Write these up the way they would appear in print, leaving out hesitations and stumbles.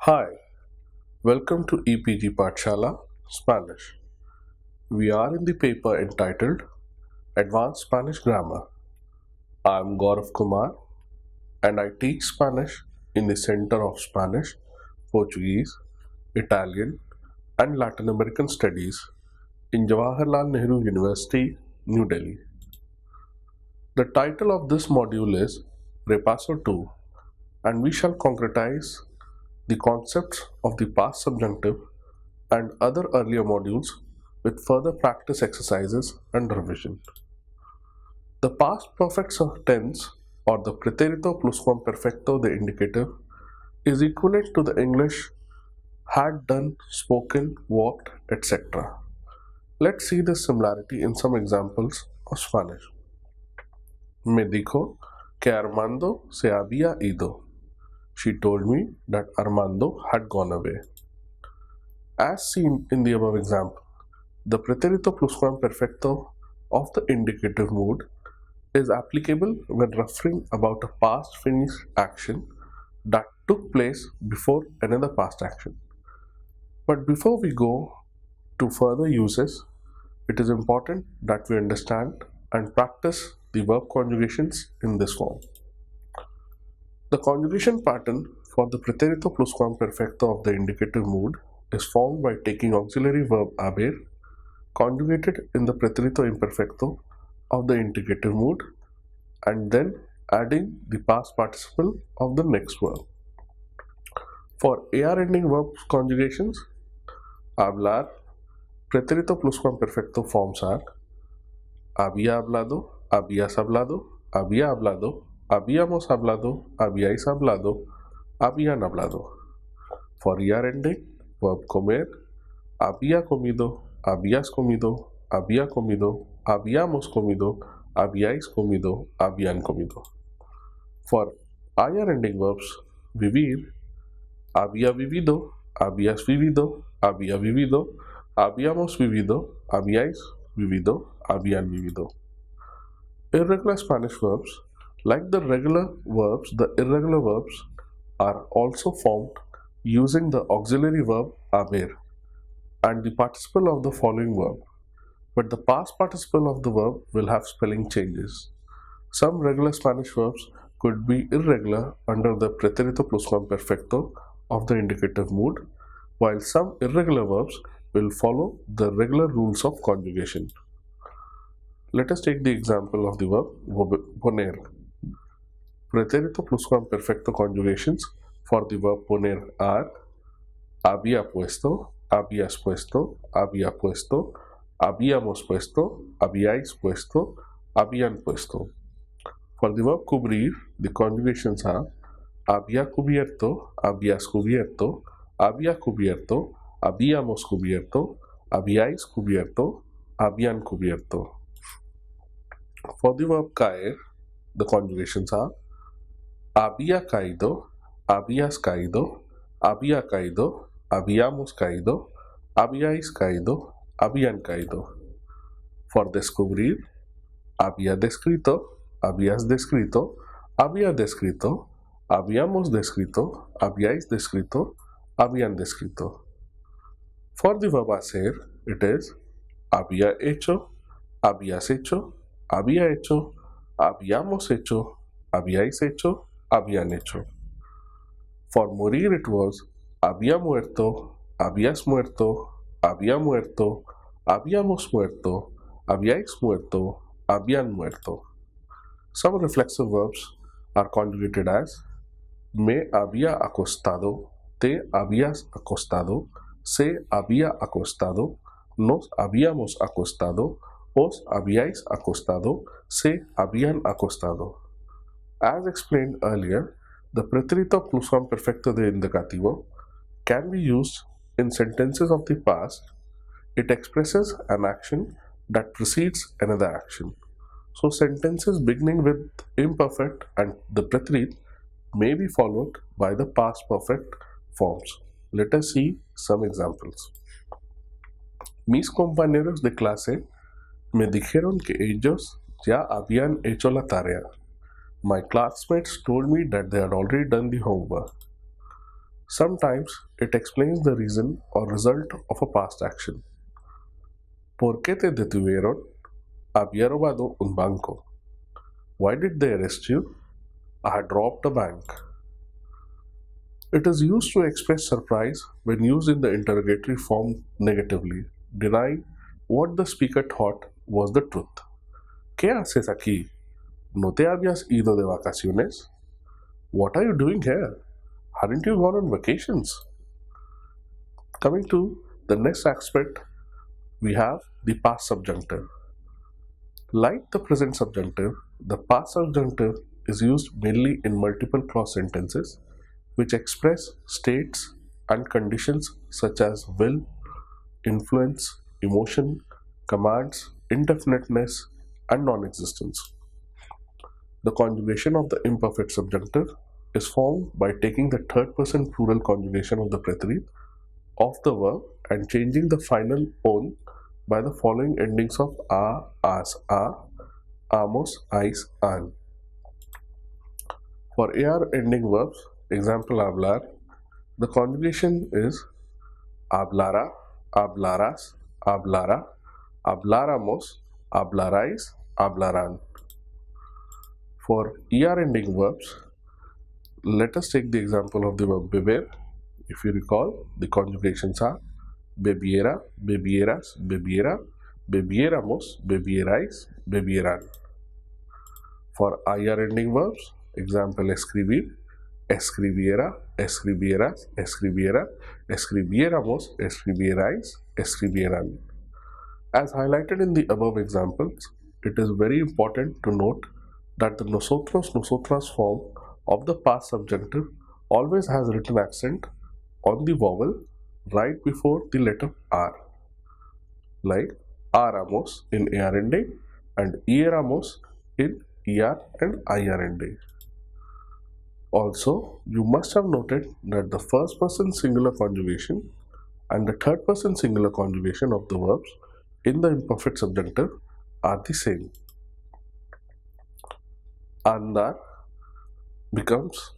Hi, welcome to EPG Pathshala, Spanish. We are in the paper entitled Advanced Spanish Grammar. I am Gaurav Kumar and I teach Spanish in the Center of Spanish, Portuguese, Italian and Latin American Studies in Jawaharlal Nehru University, New Delhi. The title of this module is Repaso 2 and we shall concretize the concepts of the past subjunctive and other earlier modules with further practice exercises and revision. The past perfect tense or the pretérito pluscuamperfecto the indicative is equivalent to the English had done, spoken, walked, etc. Let's see this similarity in some examples of Spanish. Me dijo que Armando se había ido. She told me that Armando had gone away. As seen in the above example, the pretérito pluscuamperfecto of the indicative mood is applicable when referring about a past finished action that took place before another past action. But before we go to further uses, it is important that we understand and practice the verb conjugations in this form. The conjugation pattern for the pretérito pluscuamperfecto of the indicative mood is formed by taking auxiliary verb haber conjugated in the pretérito imperfecto of the indicative mood and then adding the past participle of the next verb. For AR ending verb conjugations, hablar, pretérito pluscuamperfecto forms are había hablado, habías hablado, había hablado, habíamos hablado, habíais hablado, habían hablado. For ER ending, verb comer, había comido, habías comido, había comido, habíamos comido, habíais comido, habían comido. For IR ending verbs, vivir, había vivido, habías vivido, había vivido, habíamos vivido, habíais vivido, habían vivido. Irregular Spanish verbs, like the regular verbs, the irregular verbs are also formed using the auxiliary verb haber and the participle of the following verb, but the past participle of the verb will have spelling changes. Some regular Spanish verbs could be irregular under the pretérito pluscuamperfecto of the indicative mood, while some irregular verbs will follow the regular rules of conjugation. Let us take the example of the verb poner. Pretérito pluscuamperfecto conjugations for the verb poner are había puesto, habías puesto, había puesto, habíamos puesto, habíais puesto, habían puesto. For the verb cubrir, the conjugations are había cubierto, habías cubierto, había cubierto, habíamos cubierto, habíais cubierto, habían cubierto. For the verb caer, the conjugations are había caído, habías caído, había caído, habíamos caído, habíais caído, habían caído. For descubrir, había descrito, habías descrito, había descrito, habíamos descrito, habíais descrito, habían descrito. For the verb hacer, it is había hecho, habías hecho, había hecho, habíamos hecho, habíais hecho, habían hecho. For morir, it was había muerto, habías muerto, había muerto, habíamos muerto, habíais muerto, habían muerto. Some reflexive verbs are conjugated as me había acostado, te habías acostado, se había acostado, nos habíamos acostado, os habíais acostado, se habían acostado. As explained earlier, the pretérito pluscuamperfecto de indicativo can be used in sentences of the past. It expresses an action that precedes another action. So sentences beginning with imperfect and the preterite may be followed by the past perfect forms. Let us see some examples. Mis compañeros de clase me dijeron que ellos ya habían hecho la tarea. My classmates told me that they had already done the homework. Sometimes it explains the reason or result of a past action. ¿Por qué te detuvieron? Había robado un banco. Why did they arrest you? I had robbed a bank. It is used to express surprise when used in the interrogatory form negatively, denying what the speaker thought was the truth. ¿Qué haces aquí? ¿No te habías ido de vacaciones? What are you doing here? Hadn't you gone on vacations? Coming to the next aspect, we have the past subjunctive. Like the present subjunctive, the past subjunctive is used mainly in multiple clause sentences which express states and conditions such as will, influence, emotion, commands, indefiniteness, and non-existence. The conjugation of the imperfect subjunctive is formed by taking the third person plural conjugation of the preterite of the verb and changing the final on by the following endings of a, as, a, amos, ais, an. For AR ending verbs, example hablar, the conjugation is hablara, hablaras, hablara, habláramos, hablarais, hablarán. For ER ending verbs, let us take the example of the verb beber. If you recall, the conjugations are bebiera, bebieras, bebiera, bebiéramos, bebierais, bebieran. For IR ending verbs, example escribir, escribiera, escribieras, escribiera, escribiéramos, escribierais, escribieran. As highlighted in the above examples, it is very important to note that the nosotros, nosotras form of the past subjunctive always has written accent on the vowel right before the letter R, like aramos in AR ending and ieramos in ER and IR ending. Also, you must have noted that the first person singular conjugation and the third person singular conjugation of the verbs in the imperfect subjunctive are the same. Andar becomes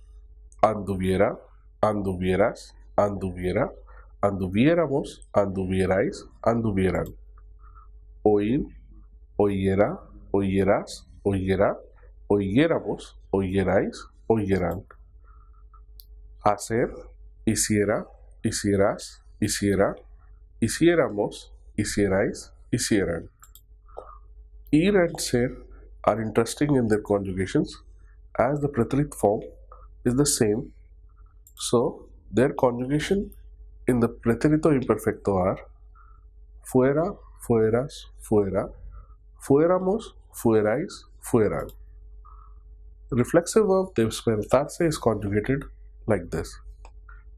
anduviera, anduvieras, anduviera, anduviéramos, anduvierais, anduvieran. Oír, oyera, oyeras, oyera, oyéramos, oyerais, oyeran. Hacer, hiciera, hicieras, hiciera, hiciéramos, hicierais, hicieran. Ir and ser are interesting in their conjugations as the preterite form is the same, so their conjugation in the preterito imperfecto are fuera, fueras, fuera, fuéramos, fuerais, fueran. Reflexive verb despertarse is conjugated like this: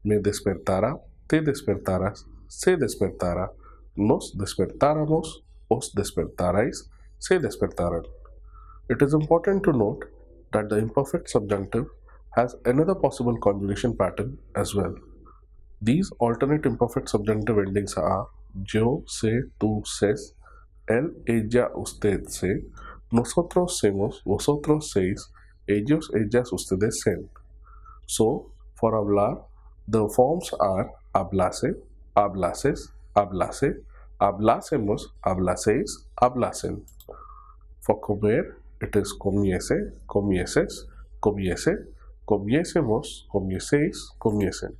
me despertara, te despertaras, se despertara, nos despertáramos, os despertarais, se despertaran. It is important to note that the imperfect subjunctive has another possible conjugation pattern as well. These alternate imperfect subjunctive endings are yo, se, tú, ses, él, ella, usted, se, nosotros semos, vosotros seis, ellos, ellas, ustedes sen. So, for hablar, the forms are hablase, hablases, hablase, hablásemos, hablaseis, hablasen. For comer, it is comiese, comieses, comiese, comiésemos, comieseis, comiesen.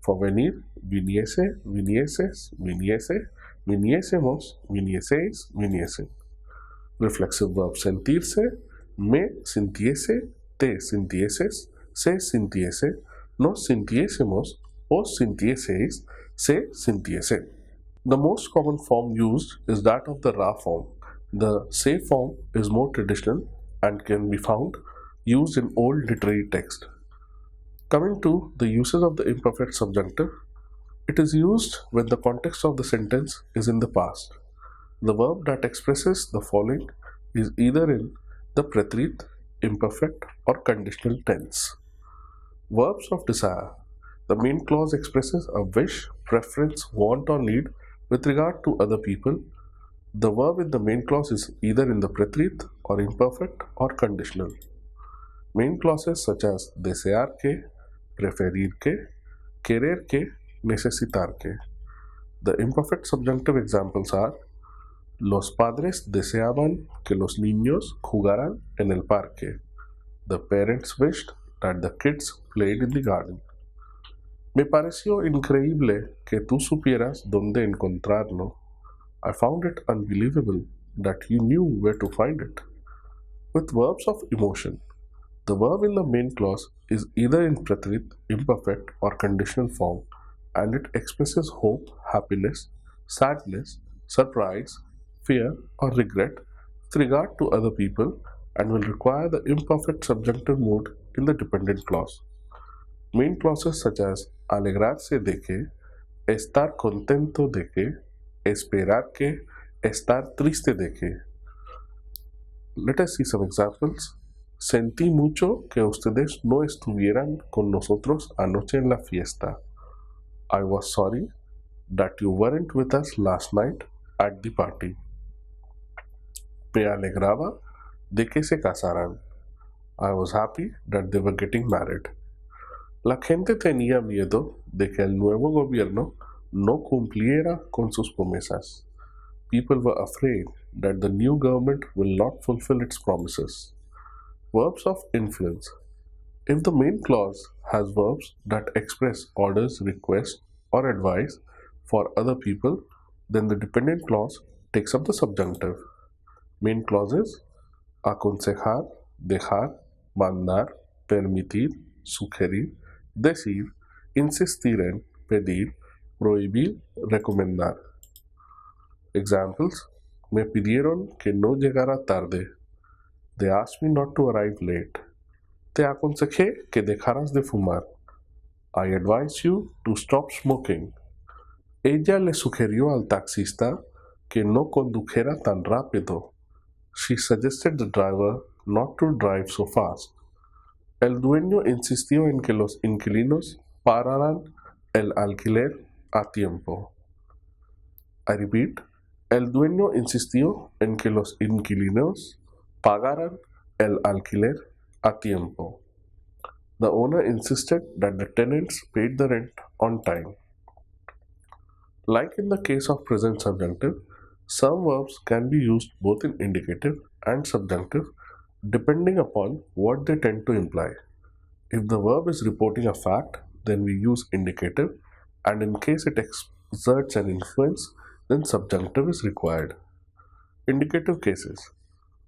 For venir, viniese, vinieses, viniese, viniésemos, vinieseis, viniesen. Reflexive verb sentirse, me sintiese, te sintieses, se sintiese, nos sintiésemos, os sintieseis, se sintiese. The most common form used is that of the ra form. The se form is more traditional and can be found used in old literary text. Coming to the uses of the imperfect subjunctive, it is used when the context of the sentence is in the past. The verb that expresses the following is either in the preterite, imperfect, or conditional tense. Verbs of desire. The main clause expresses a wish, preference, want, or need with regard to other people. The verb in the main clause is either in the preterite or imperfect or conditional. Main clauses such as desear que, preferir querer que, necesitar que. The imperfect subjunctive examples are: los padres deseaban que los niños jugaran en el parque. The parents wished that the kids played in the garden. Me pareció increíble que tú supieras dónde encontrarlo. I found it unbelievable that you knew where to find it. With verbs of emotion, the verb in the main clause is either in preterite, imperfect, or conditional form, and it expresses hope, happiness, sadness, surprise, fear, or regret with regard to other people and will require the imperfect subjunctive mood in the dependent clause. Main clauses such as alegrarse de que, estar contento de que, esperar que, estar triste de que. Let us see some examples. Sentí mucho que ustedes no estuvieran con nosotros anoche en la fiesta. I was sorry that you weren't with us last night at the party. Me alegraba de que se casaran. I was happy that they were getting married. La gente tenía miedo de que el nuevo gobierno no cumpliera con sus promesas. People were afraid that the new government will not fulfill its promises. Verbs of influence. If the main clause has verbs that express orders, requests, or advice for other people, then the dependent clause takes up the subjunctive. Main clauses: aconsejar, dejar, mandar, permitir, sugerir, decir, insistir en, pedir, prohibir, recomendar. Examples: me pidieron que no llegara tarde. They asked me not to arrive late. Te aconsejé que dejaras de fumar. I advise you to stop smoking. Ella le sugirió al taxista que no condujera tan rápido. She suggested the driver not to drive so fast. El dueño insistió en que los inquilinos pagaran el alquiler a tiempo. I repeat, el dueño insistió en que los inquilinos pagaran el alquiler a tiempo. The owner insisted that the tenants paid the rent on time. Like in the case of present subjunctive, some verbs can be used both in indicative and subjunctive depending upon what they tend to imply. If the verb is reporting a fact, then we use indicative, and in case it exerts an influence, then subjunctive is required. Indicative cases: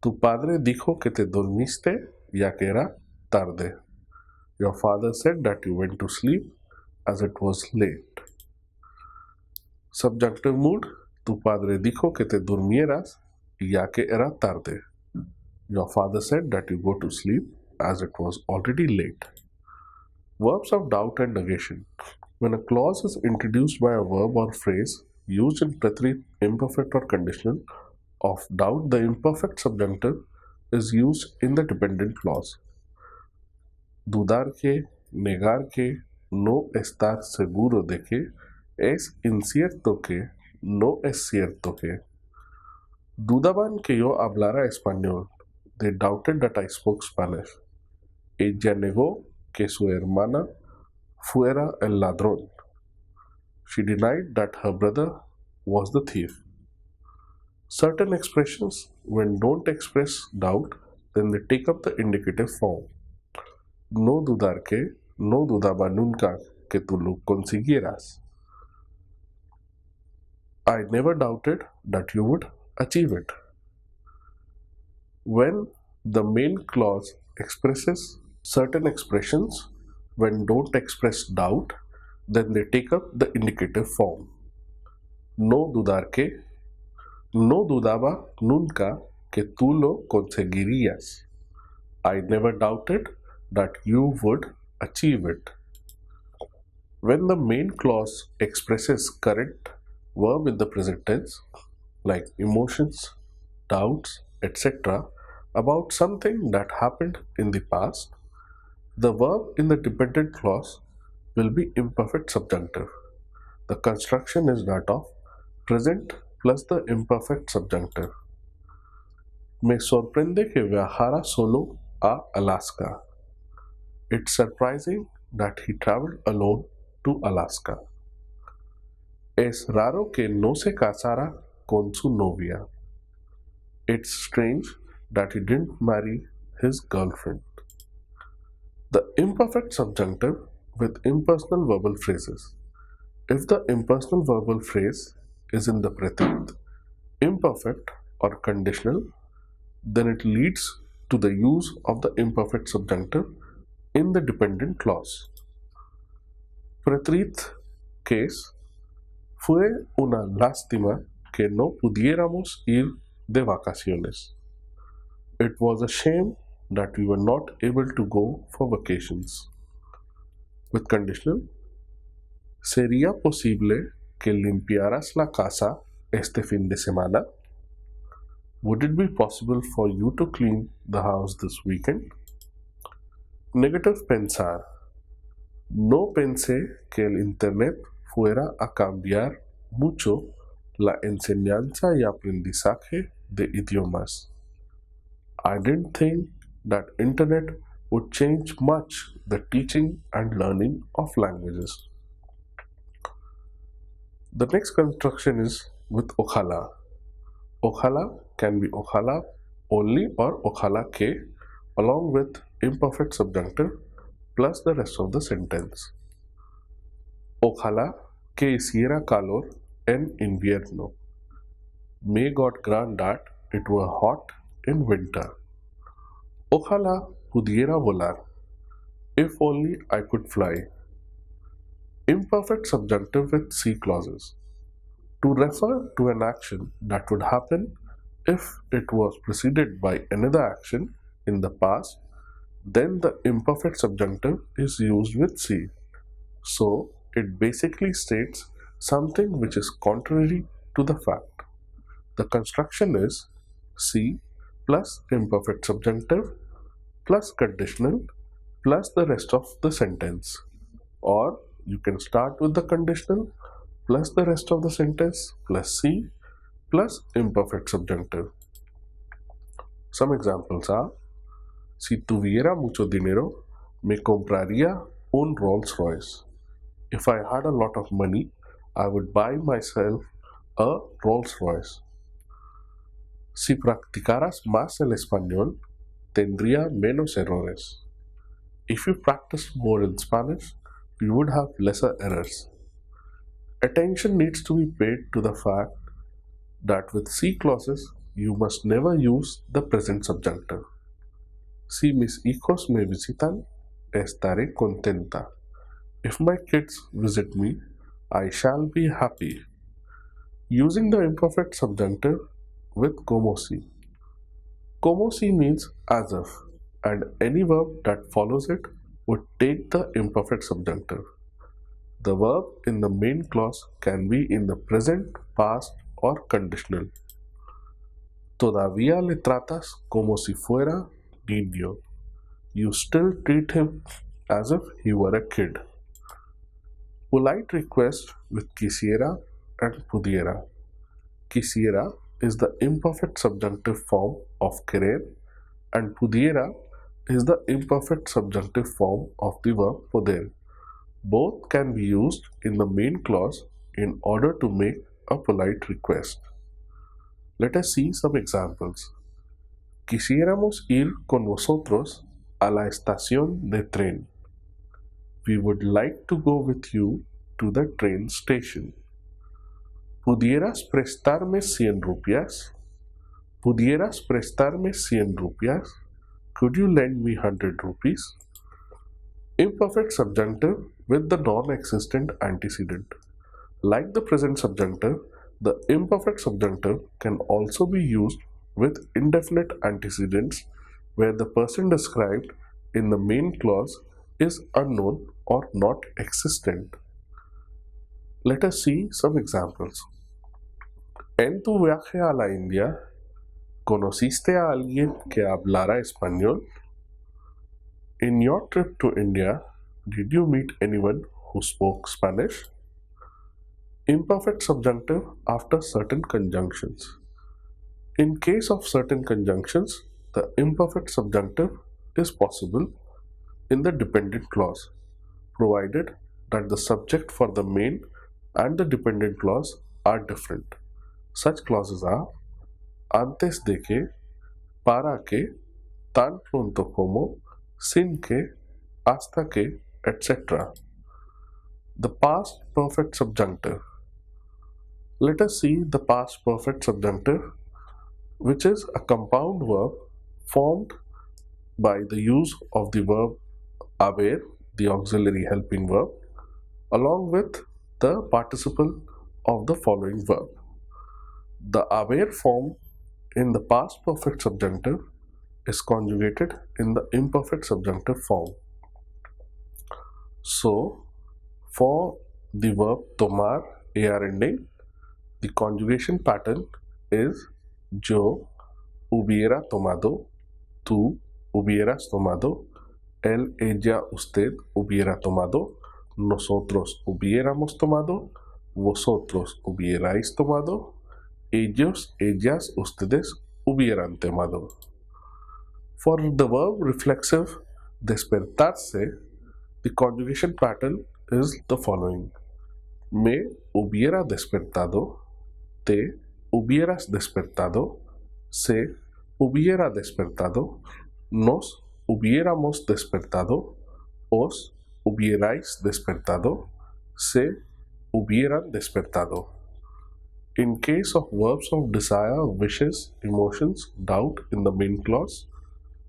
tu padre dijo que te dormiste ya que era tarde. Your father said that you went to sleep as it was late. Subjunctive mood: tu padre dijo que te durmieras ya que era tarde. Your father said that you go to sleep as it was already late. Verbs of doubt and negation. When a clause is introduced by a verb or phrase used in preterite, imperfect, or conditional of doubt, the imperfect subjunctive is used in the dependent clause. Dudar que, negar que, no estar seguro de que, es incierto que, no es cierto que. Dudaban que yo hablara español. They doubted that I spoke Spanish. Ella negó que su hermana fuera el ladrón. She denied that her brother was the thief. Certain expressions, when don't express doubt, then they take up the indicative form. No dudar que, no dudaba nunca que tú lo consiguieras. I never doubted that you would achieve it. When the main clause expresses certain expressions, when don't express doubt, then they take up the indicative form. No dudar que, no dudaba nunca que tú lo conseguirías. I never doubted that you would achieve it. When the main clause expresses current verb in the present tense, like emotions, doubts, etc., about something that happened in the past, the verb in the dependent clause will be imperfect subjunctive. The construction is that of present plus the imperfect subjunctive. Me sorprende que viajara solo a Alaska. It's surprising that he traveled alone to Alaska. Es raro que no se casara con su novia. It's strange that he didn't marry his girlfriend. The imperfect subjunctive with impersonal verbal phrases. If the impersonal verbal phrase is in the pratit, imperfect or conditional, then it leads to the use of the imperfect subjunctive in the dependent clause. Pratit case: fue una lástima que no pudiéramos ir de vacaciones. It was a shame that we were not able to go for vacations. With conditional: ¿sería posible que limpiaras la casa este fin de semana? Would it be possible for you to clean the house this weekend? Negative pensar: no pensé que el Internet fuera a cambiar mucho la enseñanza y aprendizaje de idiomas. I didn't think that Internet would change much the teaching and learning of languages. The next construction is with ojalá. Ojalá can be ojalá only or ojalá que along with imperfect subjunctive plus the rest of the sentence. Ojalá que hiciera calor en invierno. May God grant that it were hot in winter. Ojalá pudiera volar. If only I could fly. Imperfect subjunctive with C clauses. To refer to an action that would happen if it was preceded by another action in the past, then the imperfect subjunctive is used with C. So, it basically states something which is contrary to the fact. The construction is C plus imperfect subjunctive plus conditional plus the rest of the sentence. Or you can start with the conditional plus the rest of the sentence plus C plus imperfect subjunctive. Some examples are: si tuviera mucho dinero, me compraría un Rolls Royce. If I had a lot of money, I would buy myself a Rolls Royce. Si practicaras más el español, tendría menos errores. If you practiced more in Spanish, you would have lesser errors. Attention needs to be paid to the fact that with C clauses, you must never use the present subjunctive. Si mis hijos me visitan, estaré contenta. If my kids visit me, I shall be happy. Using the imperfect subjunctive with como si. Como si means as if, and any verb that follows it would take the imperfect subjunctive. The verb in the main clause can be in the present, past, or conditional. Todavía le tratas como si fuera niño. You still treat him as if he were a kid. Polite request with quisiera and pudiera. Quisiera is the imperfect subjunctive form of querer, and pudiera is the imperfect subjunctive form of the verb poder. Both can be used in the main clause in order to make a polite request. Let us see some examples. Quisiéramos ir con vosotros a la estación de tren. We would like to go with you to the train station. ¿Pudieras prestarme 100 rupias? ¿Pudieras prestarme 100 rupias? Could you lend me 100 rupees? Imperfect subjunctive with the non-existent antecedent. Like the present subjunctive, the imperfect subjunctive can also be used with indefinite antecedents where the person described in the main clause is unknown or not existent. Let us see some examples. En tu viaje a la India, ¿conociste a alguien que hablara español? In your trip to India, did you meet anyone who spoke Spanish? Imperfect subjunctive after certain conjunctions. In case of certain conjunctions, the imperfect subjunctive is possible in the dependent clause, provided that the subject for the main and the dependent clause are different. Such clauses are antes de que, para que, tan pronto como, sin que, hasta que, etc. The past perfect subjunctive. Let us see the past perfect subjunctive, which is a compound verb formed by the use of the verb haber, the auxiliary helping verb, along with the participle of the following verb. The haber form in the past perfect subjunctive is conjugated in the imperfect subjunctive form. So, for the verb tomar, AR ending, the conjugation pattern is yo hubiera tomado, tú hubieras tomado, él, ella, usted hubiera tomado, nosotros hubiéramos tomado, vosotros hubierais tomado, ellos, ellas, ustedes hubieran tomado. For the verb reflexive despertarse, the conjugation pattern is the following. Me hubiera despertado, te hubieras despertado, se hubiera despertado, nos hubiéramos despertado, os hubierais despertado, se hubieran despertado. In case of verbs of desire, wishes, emotions, doubt in the main clause,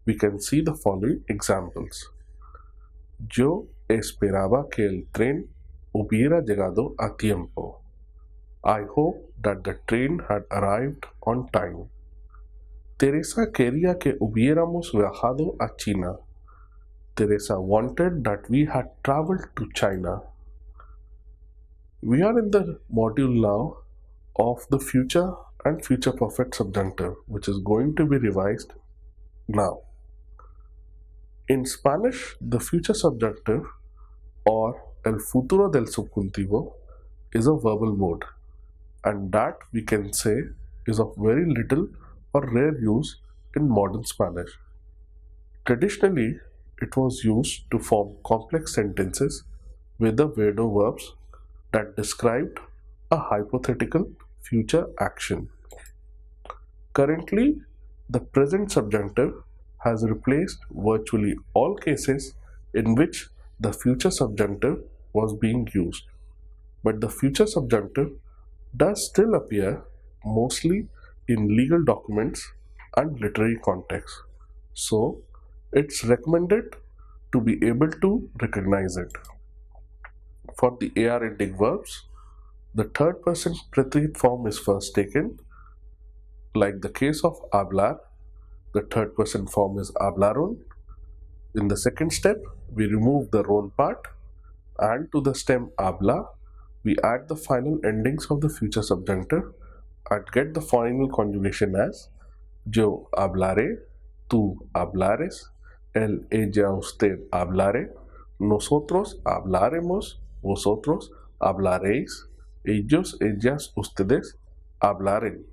we can see the following examples. Yo esperaba que el tren hubiera llegado a tiempo. I hope that the train had arrived on time. Teresa quería que hubiéramos viajado a China. Teresa wanted that we had traveled to China. We are in the module now of the future and future perfect subjunctive, which is going to be revised now. In Spanish, the future subjunctive or el futuro del subjuntivo is a verbal mode, and that we can say is of very little or rare use in modern Spanish. Traditionally, it was used to form complex sentences with the weirdo verbs that described a hypothetical future action. Currently, the present subjunctive has replaced virtually all cases in which the future subjunctive was being used, but the future subjunctive does still appear mostly in legal documents and literary contexts, so it's recommended to be able to recognize it. For the AR ending verbs, the third person preterite form is first taken. Like the case of hablar, the third person form is hablaron. In the second step, we remove the ron part, and to the stem habla, we add the final endings of the future subjunctive and get the final conjugation as yo hablaré, tú hablares, él, ella, usted hablare, nosotros hablaremos, vosotros hablaréis, ellos, ellas, ustedes hablaren.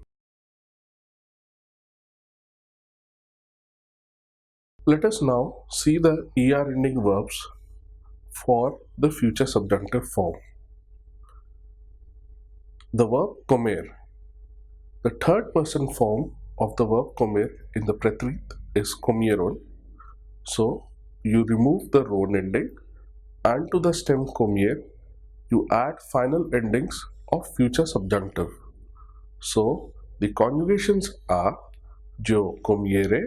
Let us now see the ER ending verbs for the future subjunctive form. The verb comer. The third person form of the verb comer in the preterite is comieron. So you remove the ron ending, and to the stem comier you add final endings of future subjunctive. So the conjugations are yo comiere,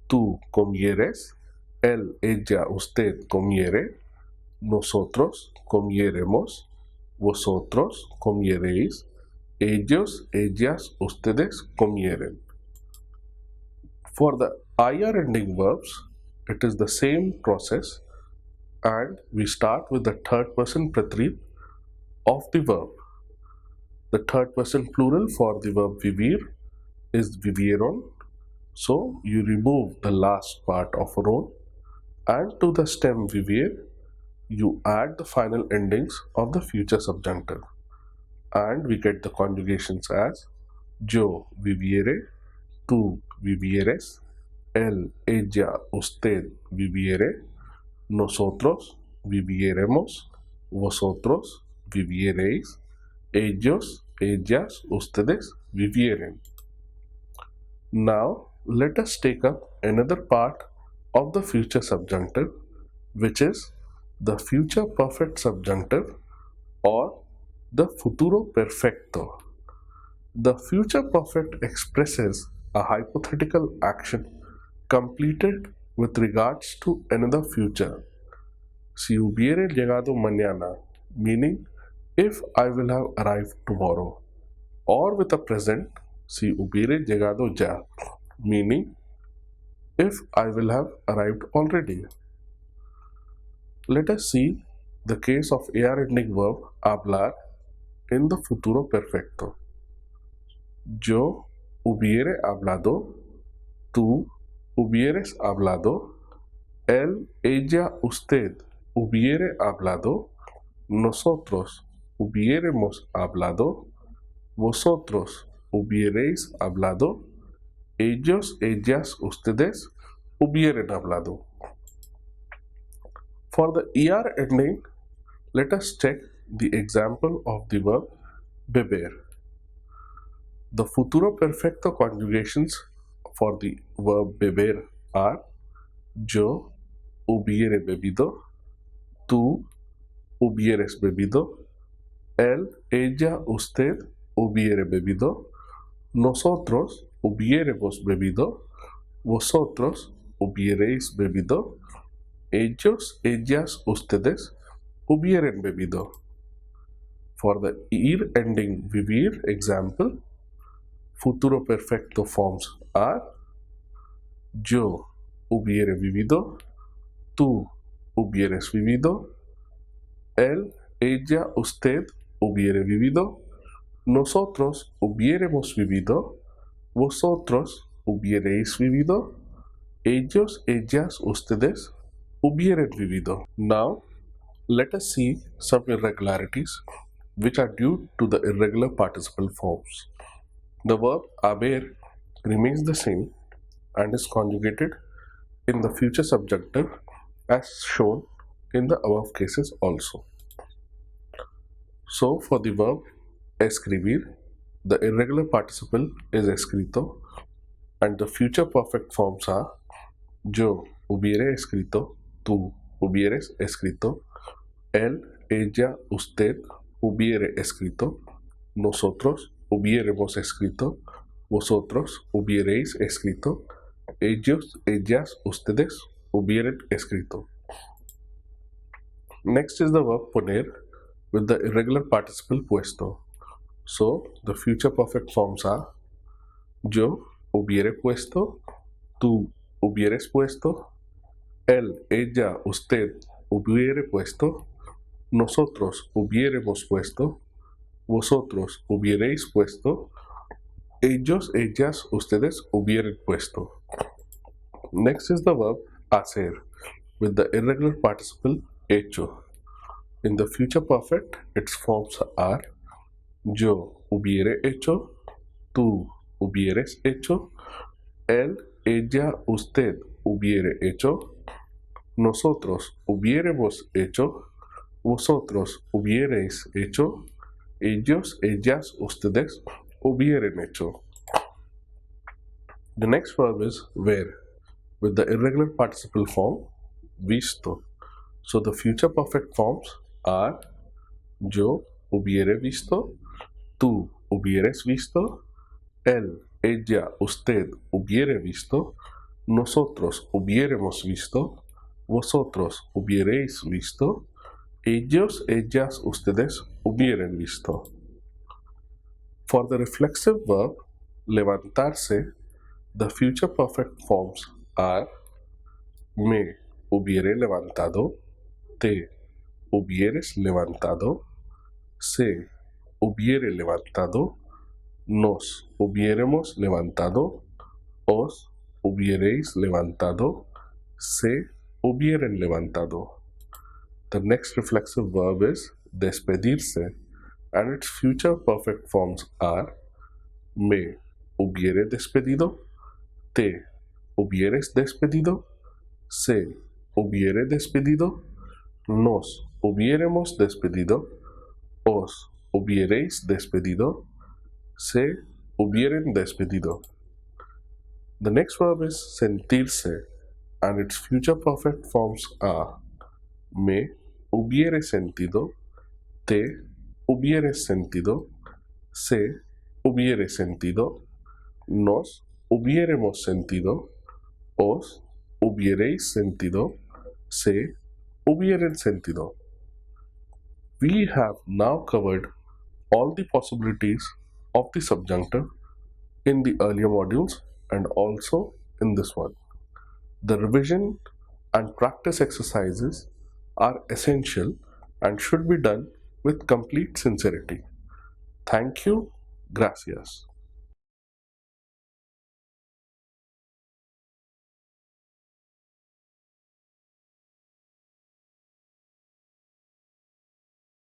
tú comieres, él, ella, usted comiere, nosotros comieremos, vosotros comiereis, ellos, ellas, ustedes comieren. For the IR ending verbs, it is the same process, and we start with the third person preterite of the verb. The third person plural for the verb vivir is vivieron. So you remove the last part of ron, and to the stem vivir you add the final endings of the future subjunctive, and we get the conjugations as yo viviere, tú vivieres, él, ella, usted viviere, nosotros viviéremos, vosotros viviereis, ellos, ellas, ustedes vivieren. Now, let us take up another part of the future subjunctive, which is the future perfect subjunctive or the futuro perfecto. The future perfect expresses a hypothetical action completed with regards to another future. Si hubiere llegado mañana, meaning if I will have arrived tomorrow. Or with a present, si hubiere llegado ya, meaning if I will have arrived already. Let us see the case of AR ending verb hablar in the futuro perfecto. Yo hubiere hablado, tú hubieres hablado, él, ella, usted hubiere hablado, nosotros hubiéremos hablado, vosotros hubierais hablado, ellos, ellas, ustedes hubieren hablado. For the ER ending, let us check the example of the verb beber. The futuro perfecto conjugations for the verb beber are yo hubiere bebido, tú hubieres bebido, él, ella, usted hubiere bebido, nosotros hubiéremos bebido, vosotros hubiereis bebido, ellos, ellas, ustedes hubieren bebido. For the ir ending vivir example, futuro perfecto forms are yo hubiere vivido, tú hubieres vivido, él, ella, usted hubiere vivido, nosotros hubiéremos vivido, vosotros hubiereis vivido, ellos, ellas, ustedes hubieren vivido. Now, let us see some irregularities which are due to the irregular participle forms. The verb haber remains the same and is conjugated in the future subjunctive as shown in the above cases also. So, for the verb escribir, the irregular participle is escrito and the future perfect forms are yo hubiere escrito, tú hubieres escrito, él, ella, usted hubiere escrito, nosotros hubiéremos escrito, vosotros hubiereis escrito, ellos, ellas, ustedes hubieren escrito. Next is the verb poner with the irregular participle puesto. So, the future perfect forms are yo hubiere puesto, tú hubieres puesto, él, ella, usted hubiere puesto, nosotros hubiéremos puesto, vosotros hubiereis puesto, ellos, ellas, ustedes hubieran puesto. Next is the verb hacer with the irregular participle hecho. In the future perfect, its forms are yo hubiere hecho, tú hubieres hecho, él, ella, usted hubiere hecho, nosotros hubiéremos hecho, vosotros hubiereis hecho, ellos, ellas, ustedes hubieren hecho. The next verb is ver with the irregular participle form visto. So the future perfect forms are yo hubiere visto, tú hubieres visto, él, ella, usted hubiere visto, nosotros hubiéremos visto, vosotros hubiereis visto, ellos, ellas, ustedes hubieran visto. For the reflexive verb levantarse, the future perfect forms are me hubiere levantado, te hubieres levantado, se hubiere levantado, nos hubiéremos levantado, os hubiereis levantado, se hubieren levantado. The next reflexive verb is despedirse and its future perfect forms are me hubiere despedido, te hubieres despedido, se hubiere despedido, nos hubiéremos despedido, os hubierais despedido, se hubieren despedido. The next verb is sentirse, and its future perfect forms are me hubiere sentido, te hubieres sentido, se hubiere sentido, nos hubiéremos sentido, os hubierais sentido, se hubieren sentido. We have now covered all the possibilities of the subjunctive in the earlier modules and also in this one. The revision and practice exercises are essential and should be done with complete sincerity. Thank you. Gracias.